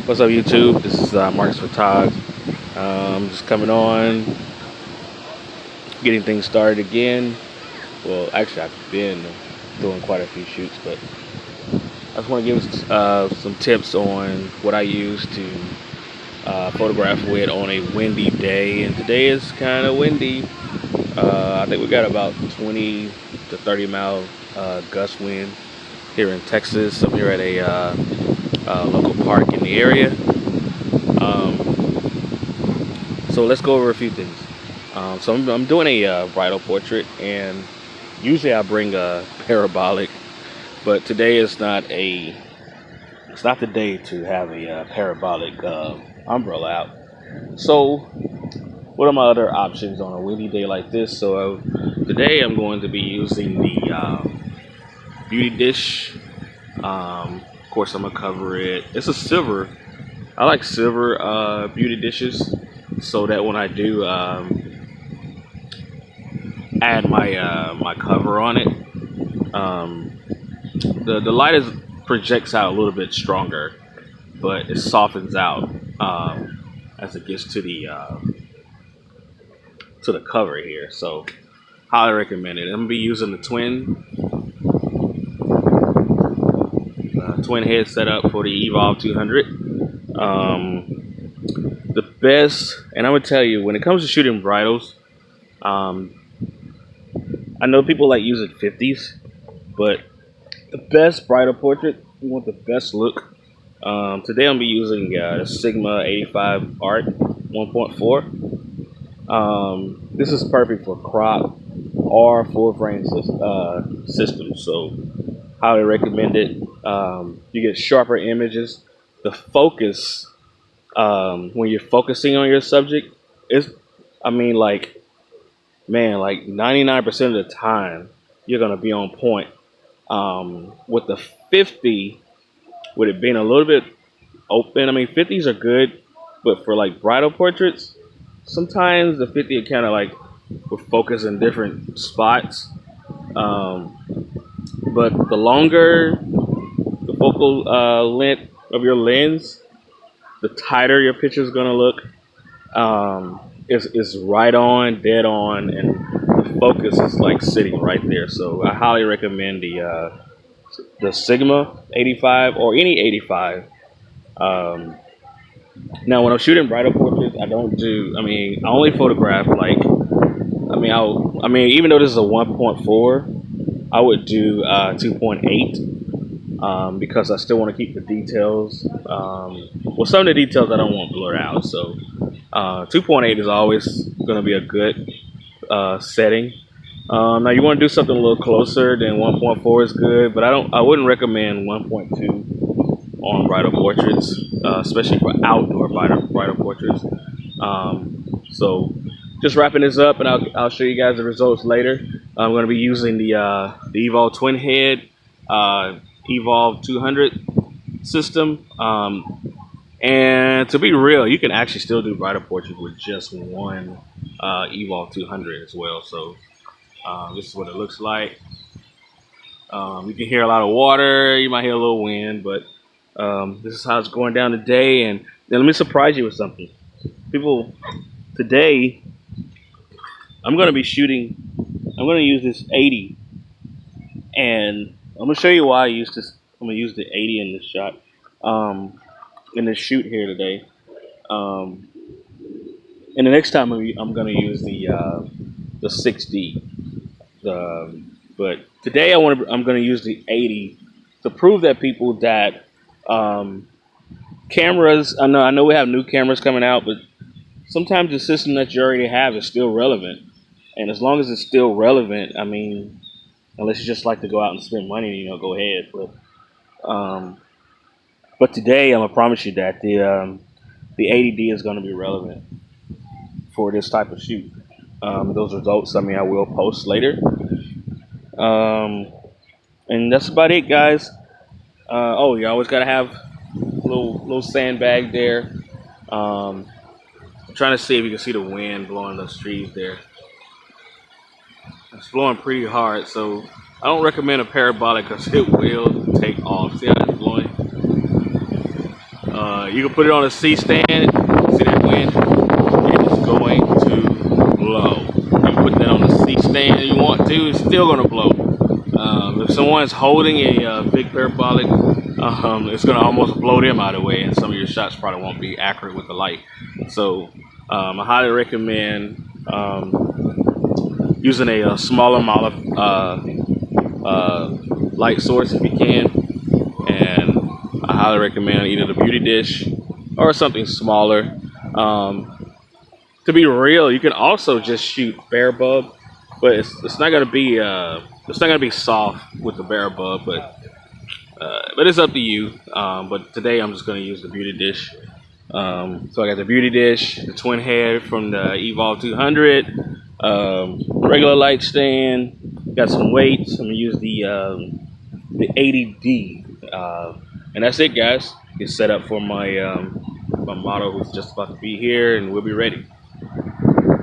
What's up, YouTube? This is Marcus Photog. Just coming on, getting things started again. Well, actually, I've been doing quite a few shoots, but I just want to give some tips on what I use to photograph with on a windy day. And today is kind of windy. I think we got about 20 to 30 mile gust wind here in Texas. I'm here at a local park in the area. So let's go over a few things. So I'm doing a bridal portrait, and usually I bring a parabolic, but today is not the day to have a parabolic umbrella out. So what are my other options on a windy day like this? So today I'm going to be using the beauty dish. Of course, I'm gonna cover it. It's a silver. I like silver beauty dishes, so that when I do add my cover on it, the light projects out a little bit stronger, but it softens out as it gets to the cover here. So highly recommend it. I'm gonna be using the twin head setup for the Evolv 200. The best, and I'm gonna tell you, when it comes to shooting bridals, I know people like using 50s, but the best bridal portrait, you want the best look. Today I'm gonna be using the Sigma 85 Art 1.4. This is perfect for crop or full frame systems, so highly recommend it. You get sharper images. The focus, when you're focusing on your subject, is, like 99% of the time, you're gonna be on point. With the 50, with it being a little bit open, 50s are good, but for like bridal portraits, sometimes the 50 are kind of like will focus in different spots. But the longer the focal length of your lens, the tighter your picture is gonna look. It's right on, dead on, and the focus is like sitting right there. So I highly recommend the Sigma 85 or any 85. Now, when I'm shooting bridal portraits, I only photograph like, even though this is a 1.4, I would do 2.8 because I still want to keep the details. Some of the details I don't want blurred out. So 2.8 is always going to be a good setting. Now, you want to do something a little closer, then 1.4 is good, but I wouldn't recommend 1.2 on bridal portraits, especially for outdoor bridal portraits. So just wrapping this up, and I'll show you guys the results later. I'm going to be using the Evolv twin head Evolv 200 system. And to be real, you can actually still do bridal portraits with just one Evolv 200 as well. So this is what it looks like. You can hear a lot of water. You might hear a little wind, but this is how it's going down today. And then let me surprise you with something. People, today I'm going to use this 80, and I'm going to show you why I use this. I'm going to use the 80 in this shot, in this shoot here today. And the next time I'm going to use the 6D. But today I'm going to use the 80 to prove that people that cameras. I know we have new cameras coming out, but sometimes the system that you already have is still relevant. And as long as it's still relevant, unless you just like to go out and spend money, go ahead. But today, I'm gonna promise you that the 80D is gonna be relevant for this type of shoot. Those results, I will post later. And that's about it, guys. You always gotta have a little sandbag there. I'm trying to see if you can see the wind blowing those trees there. It's blowing pretty hard, so I don't recommend a parabolic because it will take off. See how it's blowing? You can put it on a C stand. See that wind? It's going to blow. You can put that on a C stand if you want to. It's still going to blow. If someone's holding a big parabolic, it's going to almost blow them out of the way, and some of your shots probably won't be accurate with the light. So I highly recommend using a smaller light source if you can, and I highly recommend either the beauty dish or something smaller. To be real, you can also just shoot bare bulb, but it's not gonna be soft with the bare bulb, but it's up to you. But today I'm just gonna use the beauty dish. So I got the beauty dish, the twin head from the Evolv 200, regular light stand, got some weights. I'm gonna use the 80D, and that's it, guys. Get set up for my my model who's just about to be here, and we'll be ready.